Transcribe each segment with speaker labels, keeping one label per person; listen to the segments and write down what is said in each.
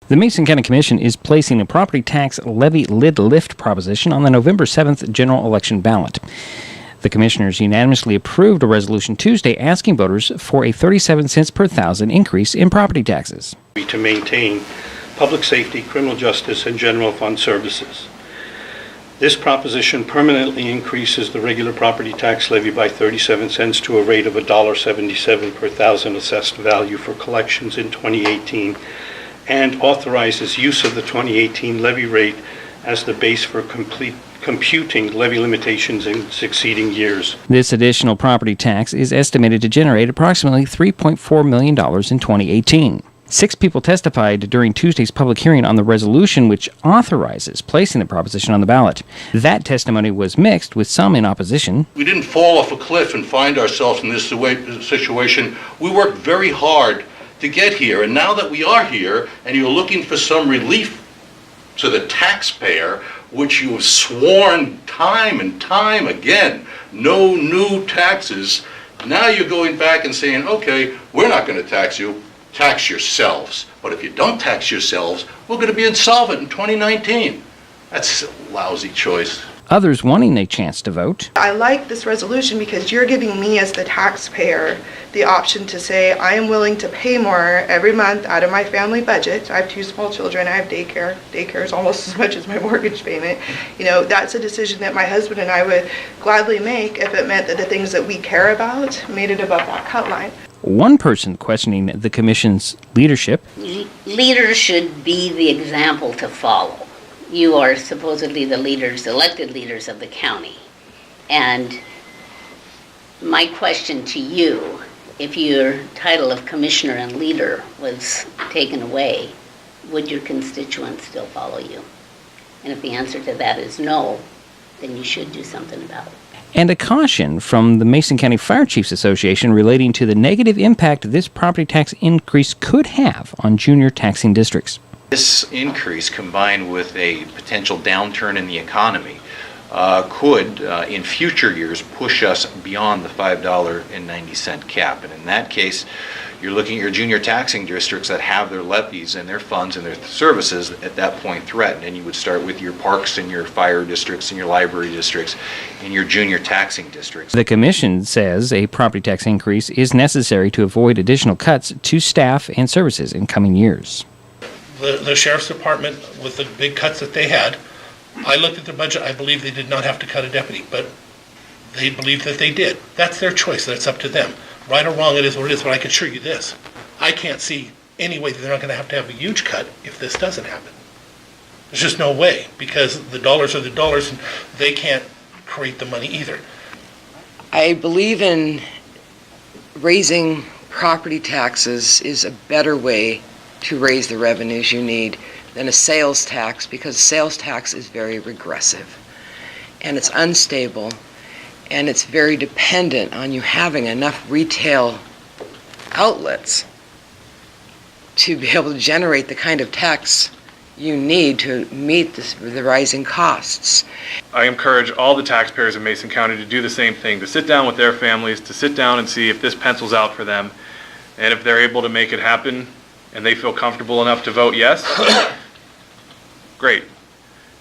Speaker 1: The Mason County Commission is placing a property tax levy lid lift proposition on the November 7th general election ballot. The commissioners unanimously approved a resolution Tuesday asking voters for a 37 cents per thousand increase in property taxes.
Speaker 2: To maintain public safety, criminal justice, and general fund services. This proposition permanently increases the regular property tax levy by 37 cents to a rate of $1.77 per thousand assessed value for collections in 2018 and authorizes use of the 2018 levy rate as the base for computing levy limitations in succeeding years.
Speaker 1: This additional property tax is estimated to generate approximately $3.4 million in 2018. 6 people testified during Tuesday's public hearing on the resolution which authorizes placing the proposition on the ballot. That testimony was mixed, with some in opposition.
Speaker 3: We didn't fall off a cliff and find ourselves in this situation. We worked very hard to get here, and now that we are here and you're looking for some relief to the taxpayer, which you have sworn time and time again, no new taxes, now you're going back and saying, okay, we're not going to tax you. Tax yourselves. But if you don't tax yourselves, we're going to be insolvent in 2019. That's a lousy choice.
Speaker 1: Others wanting a chance to vote.
Speaker 4: I like this resolution because you're giving me as the taxpayer the option to say I am willing to pay more every month out of my family budget. I have 2 small children. I have daycare. Daycare is almost as much as my mortgage payment. You know, that's a decision that my husband and I would gladly make if it meant that the things that we care about made it above that cut line.
Speaker 1: One person questioning the commission's leadership.
Speaker 5: Leaders should be the example to follow. You are supposedly the leaders, elected leaders of the county. And my question to you, if your title of commissioner and leader was taken away, would your constituents still follow you? And if the answer to that is no, then you should do something about it.
Speaker 1: And a caution from the Mason County Fire Chiefs Association relating to the negative impact this property tax increase could have on junior taxing districts.
Speaker 6: This increase, combined with a potential downturn in the economy, could, in future years, push us beyond the $5.90 cap. And in that case, you're looking at your junior taxing districts that have their levies and their funds and their services at that point threatened. And you would start with your parks and your fire districts and your library districts and your junior taxing districts.
Speaker 1: The commission says a property tax increase is necessary to avoid additional cuts to staff and services in coming years.
Speaker 7: The Sheriff's Department, with the big cuts that they had, I looked at the budget, I believe they did not have to cut a deputy, but they believe that they did. That's their choice, that's up to them. Right or wrong, it is what it is, but I can assure you this. I can't see any way that they're not going to have a huge cut if this doesn't happen. There's just no way, because the dollars are the dollars, and they can't create the money either.
Speaker 8: I believe in raising property taxes is a better way to raise the revenues you need than a sales tax, because sales tax is very regressive and it's unstable and it's very dependent on you having enough retail outlets to be able to generate the kind of tax you need to meet the rising costs.
Speaker 9: I encourage all the taxpayers in Mason County to do the same thing, to sit down with their families, to sit down and see if this pencils out for them, and if they're able to make it happen and they feel comfortable enough to vote yes, great.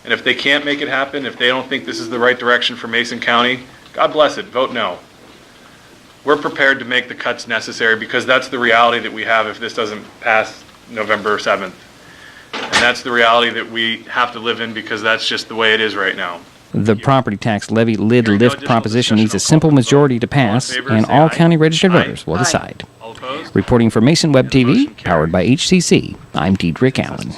Speaker 9: And if they can't make it happen, if they don't think this is the right direction for Mason County, God bless it, vote no. We're prepared to make the cuts necessary, because that's the reality that we have if this doesn't pass November 7th. And that's the reality that we have to live in, because that's just the way it is right now.
Speaker 1: The property tax levy lid lift proposition needs a simple majority to pass, and all county registered voters will decide. Reporting for Mason Web TV, powered by HCC, I'm Diedrich Allen.